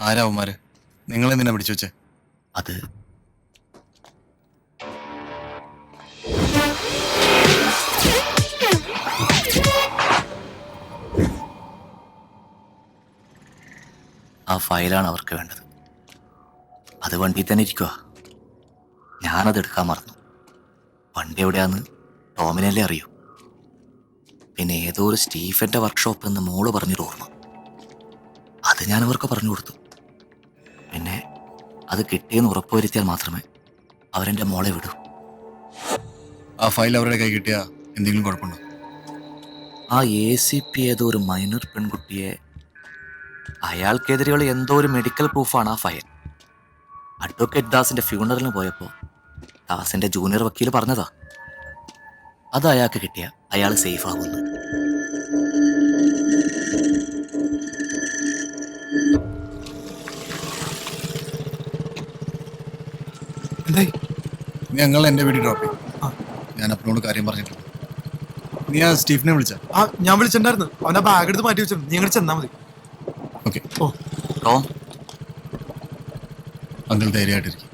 ആരാവുമാര് നിങ്ങളെന്തിനാ പിടിച്ചു വെച്ചേ? അത് ആ ഫയലാണ് അവർക്ക് വേണ്ടത്. അത് വണ്ടിയിൽ തന്നെ ഇരിക്കുക. ഞാനത് എടുക്കാൻ മറന്നു. വണ്ടി എവിടെയാന്ന് ടോമിനല്ലേ അറിയൂ. പിന്നെ ഏതോ ഒരു സ്റ്റീഫന്റെ വർക്ക്ഷോപ്പ് എന്ന് മോള് പറഞ്ഞൊരു ഓർമ്മ. അത് ഞാൻ അവർക്ക് പറഞ്ഞു കൊടുത്തു. പിന്നെ അത് കിട്ടിയെന്ന് ഉറപ്പുവരുത്തിയാൽ മാത്രമേ അവരെൻ്റെ മോളെ വിടൂ. ആ ഫയൽ അവരുടെ കൈ കിട്ടിയാ എന്തെങ്കിലും കുഴപ്പമുണ്ടോ? ആ ACP ഏതോ ഒരു മൈനർ പെൺകുട്ടിയെ, അയാൾക്കെതിരെയുള്ള എന്തോ ഒരു മെഡിക്കൽ പ്രൂഫാണ് ആ ഫയൽ. അഡ്വക്കേറ്റ് ദാസിന്റെ ഫ്യൂണറലിന് പോയപ്പോൾ ദാസിന്റെ ജൂനിയർ വക്കീൽ പറഞ്ഞതാ, അത് അയാൾക്ക് കിട്ടിയ അയാൾ സേഫ് ആകുന്നു. എന്തായി? ഞങ്ങൾ എൻ്റെ വീട്ടിൽ ഡ്രോപ്പ് ചെയ്യും. ഞാൻ അപ്പനോട് കാര്യം പറഞ്ഞിട്ടുണ്ട്. നീ ആ സ്റ്റീഫനെ വിളിച്ച? ഞാൻ വിളിച്ചിട്ടുണ്ടായിരുന്നു. അവന്റെ ബാഗ് എടുത്ത് മാറ്റി വെച്ചിട്ടുണ്ട്. നീ അങ്ങോട്ട് ചെന്നാ മതി. ഓക്കെ. ഓ ടോം, അങ്കിൾ ധൈര്യമായിട്ടിരിക്കും.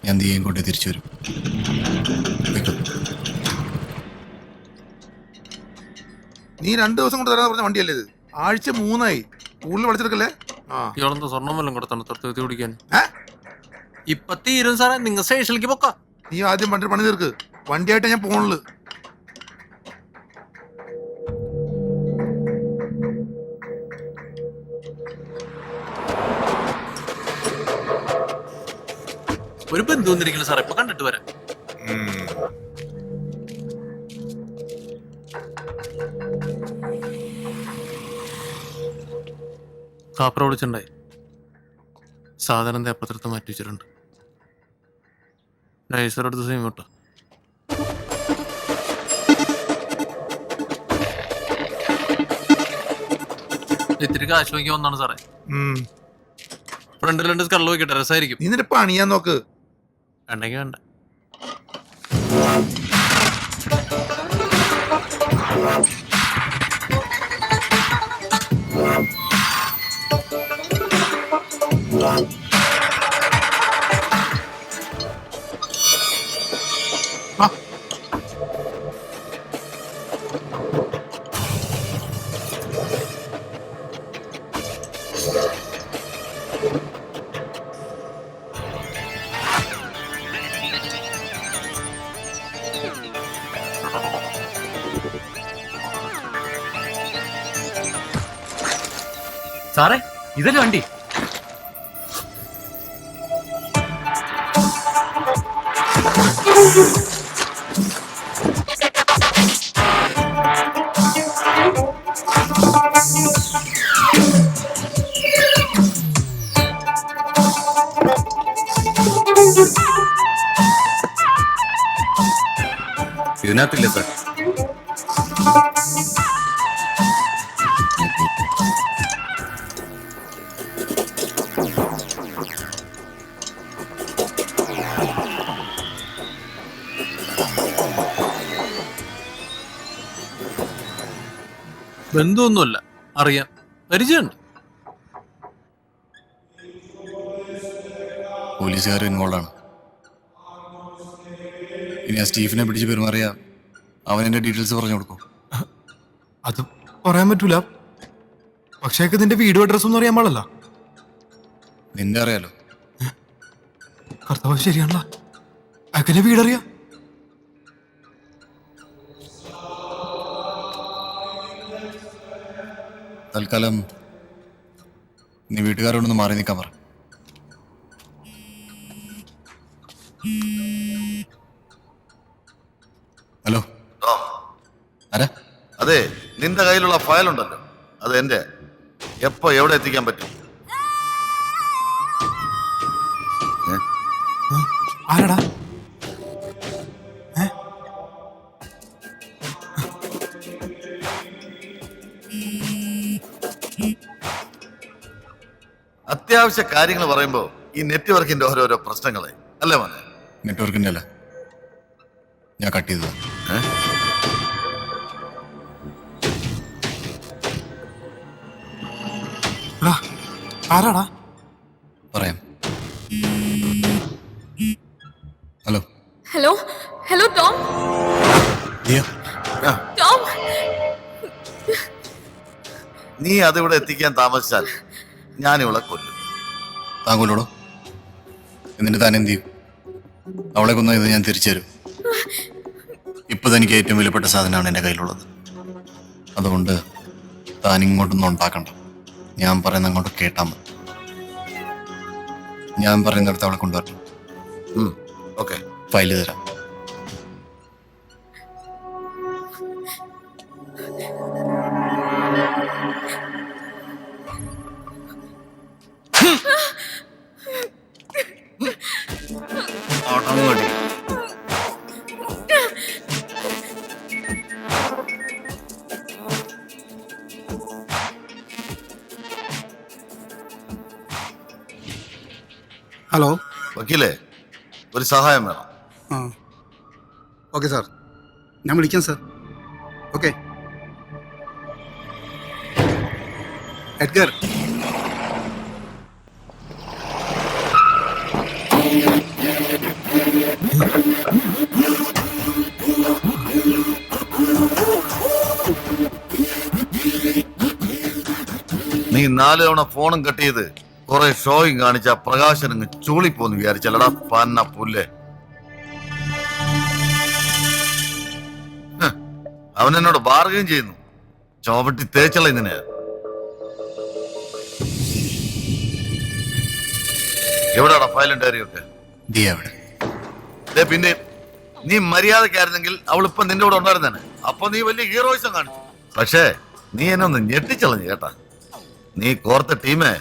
ഞാൻ നീയും കൊണ്ട് തിരിച്ചു വരും. നീ 2 ദിവസം കൊണ്ട് തരാന്ന് പറഞ്ഞ വണ്ടിയല്ലേ ഇത്? ആഴ്ച 3ആയി. കൂടുതൽ വിളിച്ചെടുക്കല്ലേ? ഇയാളെന്താ സ്വർണ്ണം വല്ലതും കൊടുത്താണ് തർത്തി കുടിക്കാൻ? ഇപ്പൊ തീരും സാറേ, നിങ്ങൾ സ്റ്റേഷനിലേക്ക് പൊക്ക. നീ ആദ്യം വണ്ടി പണി തീർക്ക്. വണ്ടിയായിട്ട് ഞാൻ പോണുള്ളു. ഒരു ബന്ധു വന്നിരിക്കുന്നു സാറേ, ഇപ്പൊ കണ്ടിട്ട് വരാം. കാപ്പറ വിളിച്ചിട്ടുണ്ടായി. സാധനം തേപ്പത്തിരത്ത് മാറ്റി വെച്ചിട്ടുണ്ട്. നൈസറെടുത്ത് സെയിം കേട്ടോ. ഇത്തിരി കാശ് വാങ്ങി വന്നാണ് സാറേ. ഫ്രണ്ടിൽ 2 സ്കള്ള് നോക്കിട്ടെ, രസമായിരിക്കും. നീ നിന്റെ പണിയാൻ നോക്ക്. വേണ്ടെങ്കിൽ വേണ്ട. സാറേ, ഇതല്ലേ വണ്ടി? ഇതിനകത്തില്ല സാർ. ബന്ധുവൊന്നുമല്ല, അറിയാം, പരിചയമുണ്ട്. പോലീസുകാർ ഇൻവോൾവ് ആണ്. ഇനി ആ സ്റ്റീഫനെ പിടിച്ച് പെരുമാറിയാ അവൻ എൻ്റെ ഡീറ്റെയിൽസ് പറഞ്ഞു കൊടുക്കും. അത് പറയാൻ പറ്റൂല. പക്ഷേ നിന്റെ വീഡിയോ അഡ്രസ്സൊന്നും അറിയാൻ പാടില്ല. നിന്റെ അറിയാലോ. കർത്താവ് ശരിയാണല്ലോ. അയക്കെന്നെ വീടറിയാ. തൽക്കാലം നീ വീട്ടുകാരോടൊന്ന് മാറി നിൽക്കാൻ പറ. ഹലോ, ആരാ? അതെ, നിന്റെ കയ്യിലുള്ള ഫയൽ ഉണ്ടല്ലോ, അത് എന്റെ. എപ്പോ എവിടെ എത്തിക്കാൻ പറ്റും? ആരാടാ? അത്യാവശ്യ കാര്യങ്ങൾ പറയുമ്പോ ഈ നെറ്റ്വർക്കിന്റെ ഓരോരോ പ്രശ്നങ്ങളെ അല്ലേ മോനെ? നെറ്റ്വർക്കിന്റെ അല്ല, ഞാൻ കട്ട് ചെയ്തതാ. ആരാടാ? പറയാം. Hello hello hello Tom Diya, Tom നീ അതിവിടെ എത്തിക്കാൻ താമസിച്ചാൽ ഞാൻ ഇവളെ കൊല്ലും. താങ്കളോടോ എന്നിട്ട് താൻ എന്ത് ചെയ്യും? അവളെ കൊന്ന ഇത് ഞാൻ തിരിച്ചു തരും. ഇപ്പൊ തനിക്ക് ഏറ്റവും വിലപ്പെട്ട സാധനമാണ് എൻ്റെ കയ്യിലുള്ളത്. അതുകൊണ്ട് താൻ ഇങ്ങോട്ടൊന്നും ഉണ്ടാക്കണ്ട. ഞാൻ പറയുന്ന അങ്ങോട്ട് കേട്ടാൽ മതി. ഞാൻ പറയുന്നിടത്ത് അവളെ കൊണ്ടുവരണം. ഓക്കെ. ഫയല് തരാം. അടങ്ങടി. ഹലോ. വക്കീലേ, ഒരു സഹായം വേണം. ആ ഓക്കെ സാർ, ഞാൻ വിളിക്കാം സാർ. ഓക്കെ. എഡ്ഗർ, നീ 4 തവണ ഫോണും കട്ട് ചെയ്ത് കുറെ ഷോയും കാണിച്ച പ്രകാശൻ അങ്ങ് ചൂളിപ്പോന്ന് വിചാരിച്ചല്ലടാ പന്ന പുല്ലേ. അവൻ എന്നോട് ബാർഗൈൻ ചെയ്യുന്നു. ചോവട്ടി തേച്ചള ഇങ്ങനെ. എവിടാടാ ഫയലും ഡയറിയൊക്കെ? ദിയ അവിടെ. പിന്നെ നീ മര്യാദക്കായിരുന്നെങ്കിൽ അവളിപ്പം നിന്റെ കൂടെ ഉണ്ടായിരുന്നേനെ. അപ്പൊ നീ വലിയ ഹീറോയിസം കാണിച്ചു. പക്ഷേ നീ എന്നെ ഒന്ന് ഞെട്ടിച്ചളഞ്ഞു കേട്ടാ. നീ കോർത്ത ടീമേ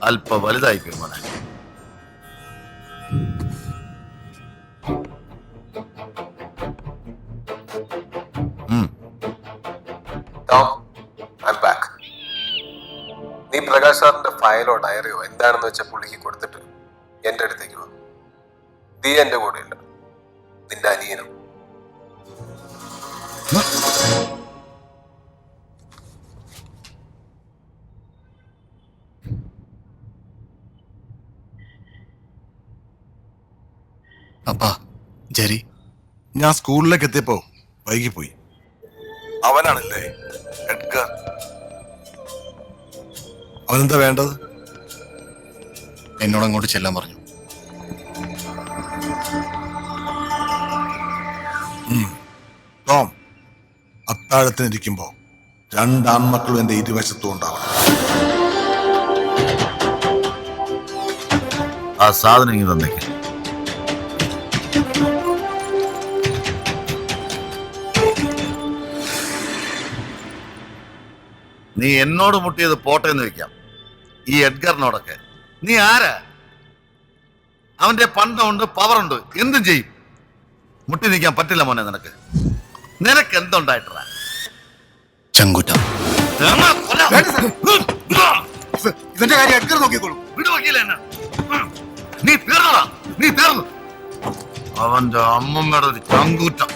അല്പ വലുതായി പോയി മോനെ. നീ പ്രകാശ് സാറിന്റെ ഫയലോ ഡയറിയോ എന്താണെന്ന് വെച്ചാൽ പുള്ളിക്ക് കൊടുത്തിട്ട് എന്റെ അടുത്തേക്ക് വന്നു. നീ എന്റെ കൂടെ ഇല്ല, നിന്റെ അനിയനും. അപ്പാ ജെറി, ഞാൻ സ്കൂളിലേക്ക് എത്തിയപ്പോ വൈകിപ്പോയി. അവനാണല്ലേ എഡ്ഗർ. അവനെന്താ വേണ്ടത്? എന്നോട് അങ്ങോട്ട് ചെല്ലാൻ പറഞ്ഞു. ടോം, അത്താഴത്തിനിരിക്കുമ്പോ 2 ആൺമക്കളും എന്റെ ഇരുവശത്തും ഉണ്ടാവണം. ആ സാധനം ഇങ്ങനെ തന്നേക്ക്. നീ എന്നോട് മുട്ടിയത് പോട്ടെ എന്ന് വെക്കാം. ഈ എഡ്ഗറിനോടൊക്കെ നീ ആരാ? അവന്റെ പണ്ടുണ്ട്, പവറുണ്ട്, എന്തും ചെയ്യും. മുട്ടി നിൽക്കാൻ പറ്റില്ല മോനെ. നിനക്ക് എന്തുണ്ടായിട്ടാ? ചങ്കുറ്റം. ഇതിന്റെ കാര്യം എഡ്ഗർ നോക്കിക്കോളൂ. നീ തീർന്നടാ, നീ തീർന്നു. അവന്റെ അമ്മമ്മയുടെ ഒരു ചങ്കൂറ്റം.